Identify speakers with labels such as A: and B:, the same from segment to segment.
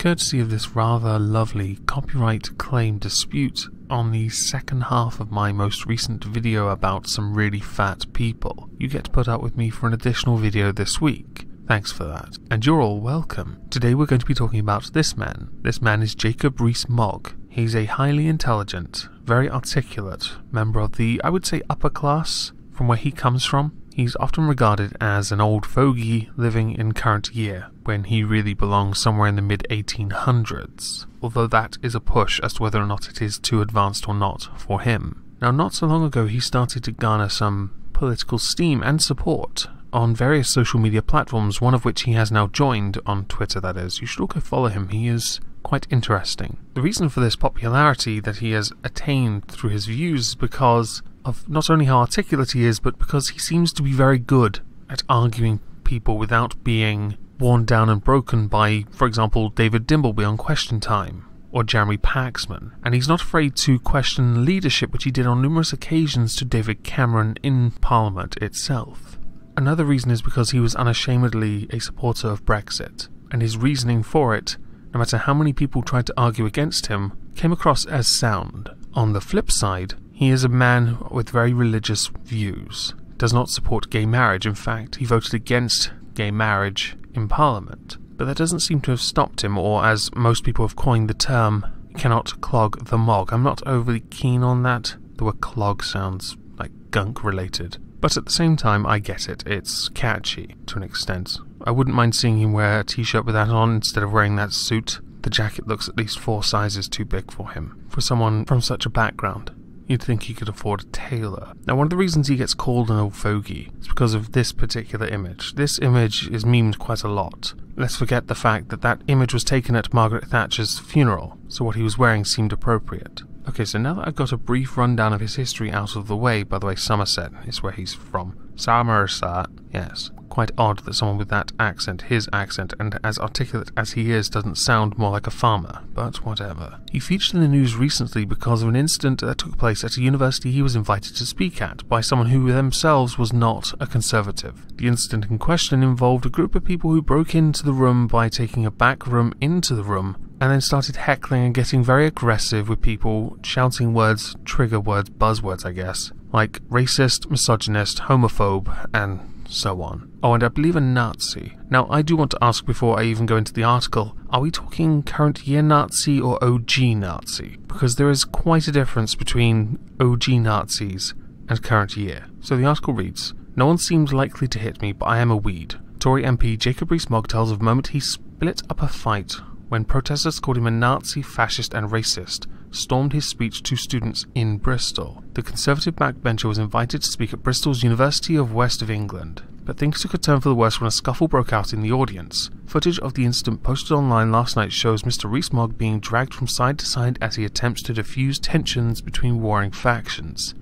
A: courtesy of this rather lovely copyright claim dispute on the second half of my most recent video about some really fat people, you get to put up with me for an additional video this week. Thanks for that. And you're all welcome. Today we're going to be talking about this man. This man is Drauka Mogg. He's a highly intelligent, very articulate member of the, I would say, upper class from where he comes from. He's often regarded as an old fogey living in current year, when he really belongs somewhere in the mid-1800s, although that is a push as to whether or not it is too advanced or not for him. Now, not so long ago he started to garner some political steam and support on various social media platforms, one of which he has now joined, on Twitter that is. You should all go follow him, he is quite interesting. The reason for this popularity that he has attained through his views is because of not only how articulate he is, but because he seems to be very good at arguing people without being worn down and broken by, for example, David Dimbleby on Question Time, or Jeremy Paxman. And he's not afraid to question leadership, which he did on numerous occasions to David Cameron in Parliament itself. Another reason is because he was unashamedly a supporter of Brexit, and his reasoning for it, no matter how many people tried to argue against him, came across as sound. On the flip side, he is a man with very religious views, does not support gay marriage. In fact, he voted against gay marriage in Parliament. But that doesn't seem to have stopped him, or as most people have coined the term, cannot clog the Mogg. I'm not overly keen on that. The word clog sounds like gunk related. But at the same time, I get it. It's catchy to an extent. I wouldn't mind seeing him wear a t-shirt with that on instead of wearing that suit. The jacket looks at least 4 sizes too big for him. For someone from such a background, you'd think he could afford a tailor. Now, one of the reasons he gets called an old fogey is because of this particular image. This image is memed quite a lot. Let's forget the fact that that image was taken at Margaret Thatcher's funeral, so what he was wearing seemed appropriate. Okay, so now that I've got a brief rundown of his history out of the way, by the way, Somerset is where he's from. Somerset, yes. Quite odd that someone with that accent, his accent, and as articulate as he is, doesn't sound more like a farmer, but whatever. He featured in the news recently because of an incident that took place at a university he was invited to speak at by someone who themselves was not a conservative. The incident in question involved a group of people who broke into the room by taking a back room into the room, and then started heckling and getting very aggressive with people shouting words, trigger words, buzzwords I guess, like racist, misogynist, homophobe, and so on. Oh, and I believe a Nazi. Now, I do want to ask before I even go into the article, are we talking current year Nazi or OG Nazi? Because there is quite a difference between OG Nazis and current year. So the article reads, "No one seems likely to hit me, but I am a weed. Tory MP Drauka Mogg tells of a moment he split up a fight when protesters called him a Nazi, fascist and racist, stormed his speech to students in Bristol. The Conservative backbencher was invited to speak at Bristol's University of West of England, but things took a turn for the worse when a scuffle broke out in the audience. Footage of the incident posted online last night shows Mr. Mogg being dragged from side to side as he attempts to diffuse tensions between warring factions."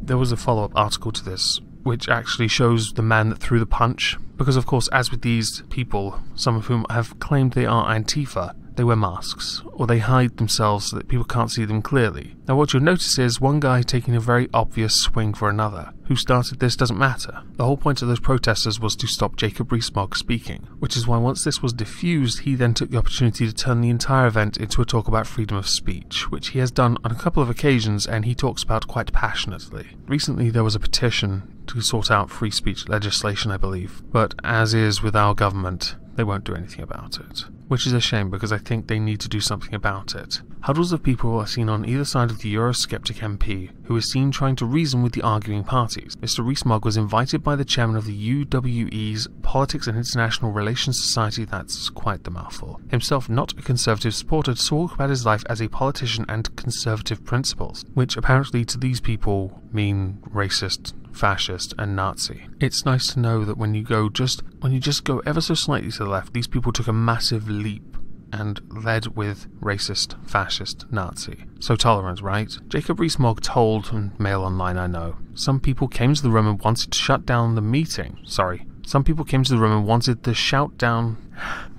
A: There was a follow-up article to this, which actually shows the man that threw the punch, because of course, as with these people, some of whom have claimed they are Antifa, they wear masks, or they hide themselves so that people can't see them clearly. Now what you'll notice is one guy taking a very obvious swing for another. Who started this doesn't matter. The whole point of those protesters was to stop Drauka Mogg speaking, which is why once this was diffused, he then took the opportunity to turn the entire event into a talk about freedom of speech, which he has done on a couple of occasions and he talks about quite passionately. Recently there was a petition to sort out free speech legislation, I believe, but as is with our government, they won't do anything about it. Which is a shame because I think they need to do something about it. Huddles of people are seen on either side of the Eurosceptic MP, who is seen trying to reason with the arguing parties. Mr. Mogg was invited by the chairman of the UWE's Politics and International Relations Society, that's quite the mouthful, himself not a conservative supporter, to talk about his life as a politician and conservative principles, which apparently to these people mean racist, fascist and Nazi. It's nice to know that when you just go ever so slightly to the left, these people took a massive leap and led with racist, fascist, Nazi. So tolerant, right? Drauka Mogg told, and Mail Online I know, some people came to the room and wanted to shut down the meeting. Sorry, Some people came to the room and wanted to shout down...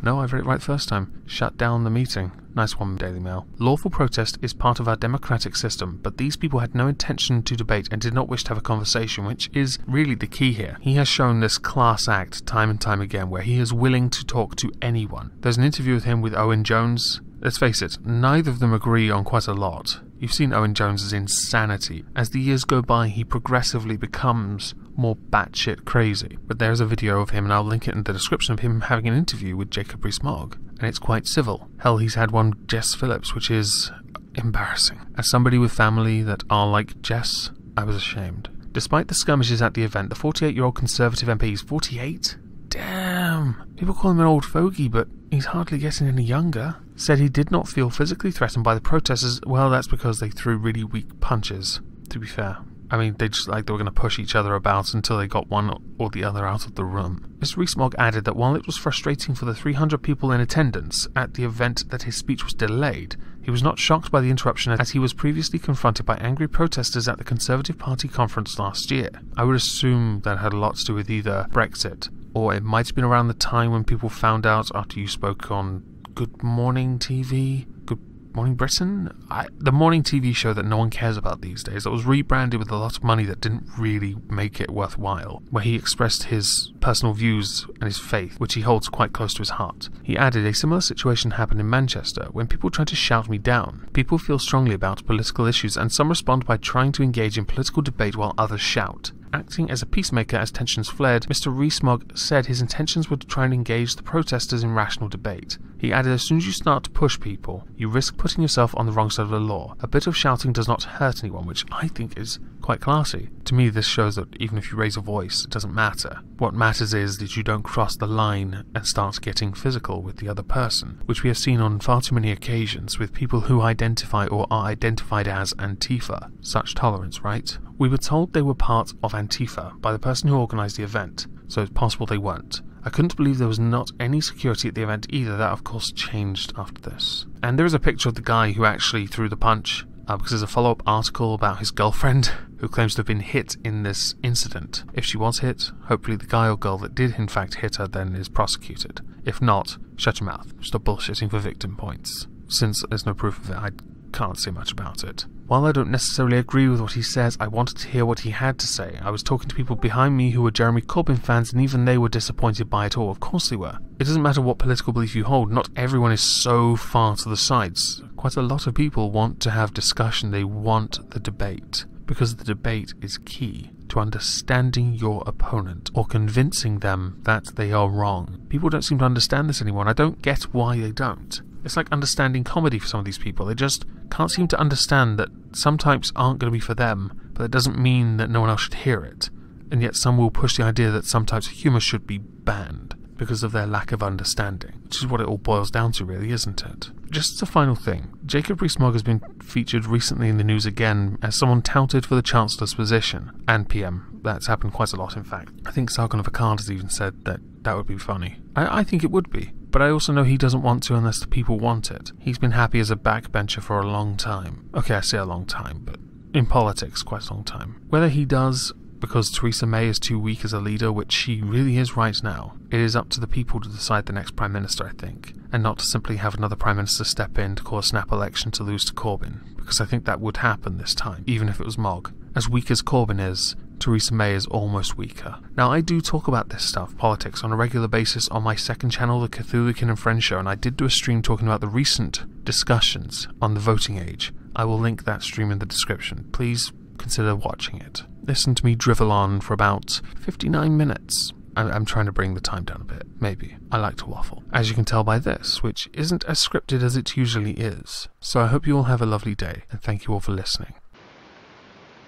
A: No, I read it right the first time. Shut down the meeting. Nice one, Daily Mail. Lawful protest is part of our democratic system, but these people had no intention to debate and did not wish to have a conversation, which is really the key here. He has shown this class act time and time again, where he is willing to talk to anyone. There's an interview with him with Owen Jones. Let's face it, neither of them agree on quite a lot. You've seen Owen Jones's insanity. As the years go by, he progressively becomes more batshit crazy. But there's a video of him, and I'll link it in the description, of him having an interview with Drauka Mogg, and it's quite civil. Hell, he's had one with Jess Phillips, which is embarrassing. As somebody with family that are like Jess, I was ashamed. Despite the skirmishes at the event, the 48-year-old Conservative MP is 48? Damn! People call him an old fogey, but he's hardly getting any younger. Said he did not feel physically threatened by the protesters. Well, that's because they threw really weak punches, to be fair. I mean, they just like they were going to push each other about until they got one or the other out of the room. Mr. Rees-Mogg added that while it was frustrating for the 300 people in attendance at the event that his speech was delayed, he was not shocked by the interruption, as he was previously confronted by angry protesters at the Conservative Party conference last year. I would assume that had a lot to do with either Brexit, or it might have been around the time when people found out after you spoke on Good Morning TV, Good Morning Britain? The morning TV show that no one cares about these days, that was rebranded with a lot of money that didn't really make it worthwhile, where he expressed his personal views and his faith, which he holds quite close to his heart. He added, a similar situation happened in Manchester, when people try to shout me down. People feel strongly about political issues, and some respond by trying to engage in political debate while others shout. Acting as a peacemaker as tensions flared, Mr. Rees-Mogg said his intentions were to try and engage the protesters in rational debate. He added, as soon as you start to push people, you risk putting yourself on the wrong side of the law. A bit of shouting does not hurt anyone, which I think is quite classy. To me, this shows that even if you raise a voice, it doesn't matter. What matters is that you don't cross the line and start getting physical with the other person, which we have seen on far too many occasions with people who identify or are identified as Antifa. Such tolerance, right? We were told they were part of Antifa by the person who organised the event, so it's possible they weren't. I couldn't believe there was not any security at the event either. That of course changed after this. And there is a picture of the guy who actually threw the punch, because there's a follow-up article about his girlfriend who claims to have been hit in this incident. If she was hit, hopefully the guy or girl that did in fact hit her then is prosecuted. If not, shut your mouth. Stop bullshitting for victim points. Since there's no proof of it, I can't say much about it. While I don't necessarily agree with what he says, I wanted to hear what he had to say. I was talking to people behind me who were Jeremy Corbyn fans, and even they were disappointed by it all. Of course they were. It doesn't matter what political belief you hold, not everyone is so far to the sides. Quite a lot of people want to have discussion, they want the debate, because the debate is key to understanding your opponent or convincing them that they are wrong. People don't seem to understand this anymore, and I don't get why they don't. It's like understanding comedy for some of these people. They just can't seem to understand that some types aren't going to be for them, but that doesn't mean that no one else should hear it. And yet some will push the idea that some types of humour should be banned because of their lack of understanding, which is what it all boils down to really, isn't it? Just as a final thing, Drauka Grissa has been featured recently in the news again as someone touted for the Chancellor's position, and PM. That's happened quite a lot, in fact. I think Sargon of Akkad has even said that that would be funny. I think it would be. But I also know he doesn't want to unless the people want it. He's been happy as a backbencher for a long time. Okay, I say a long time, but in politics, quite a long time. Whether he does because Theresa May is too weak as a leader, which she really is right now, it is up to the people to decide the next Prime Minister, I think, and not to simply have another Prime Minister step in to call a snap election to lose to Corbyn, because I think that would happen this time, even if it was Mogg. As weak as Corbyn is, Theresa May is almost weaker. Now, I do talk about this stuff, politics, on a regular basis on my second channel, the Cthulhu-Kin and Friends Show, and I did do a stream talking about the recent discussions on the voting age. I will link that stream in the description. Please consider watching it. Listen to me drivel on for about 59 minutes. I'm trying to bring the time down a bit, maybe. I like to waffle, as you can tell by this, which isn't as scripted as it usually is. So I hope you all have a lovely day, and thank you all for listening.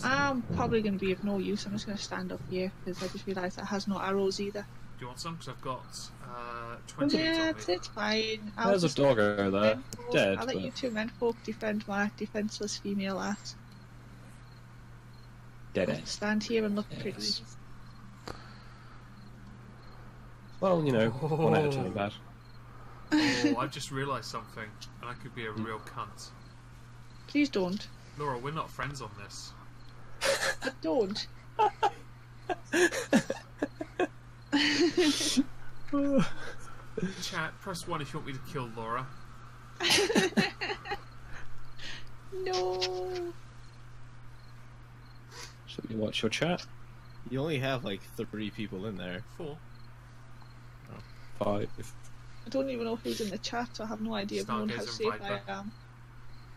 B: I'm probably going to be of no use. I'm just going to stand up here because I just realised that has no arrows either.
A: Do you want some? Because I've got 20
B: Yeah, it's fine.
C: There's a dog over there, dead.
B: I'll let you two menfolk defend my defenceless female ass.
C: Dead end.
B: Stand here and look pretty.
C: Well, you know, one out of 20 bad.
A: Oh, I've just realised something, and I could be a real cunt.
B: Please don't.
A: Laura, we're not friends on this.
B: But don't.
A: Chat, press 1 if you want me to kill Laura.
B: No.
C: Should we watch your chat?
D: You only have like 3 people in there.
A: 4.
C: 5.
B: I don't even know who's in the chat, so I have no idea of knowing how
A: Stargazer
B: safe
A: Viper.
B: I am.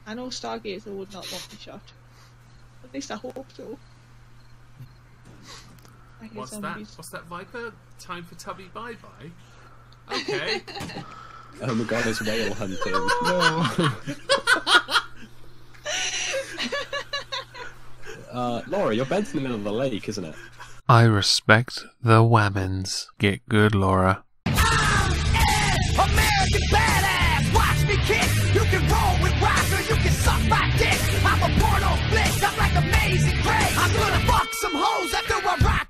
B: I know Stargazer would not want me shot. At least I hope so. I hear
A: What's
B: zombies.
A: that? What's that, Viper? Time for Tubby bye-bye? Okay.
C: Oh my god, it's whale hunting. No. Laura, your bed's in the middle of the lake, isn't it?
A: I respect the whammons. Get good, Laura.
E: American badass, watch me kick. You can roll with rock or you can suck my dick. I'm a porno flick, I'm like Amazing Grace. I'm gonna fuck some hoes after I rock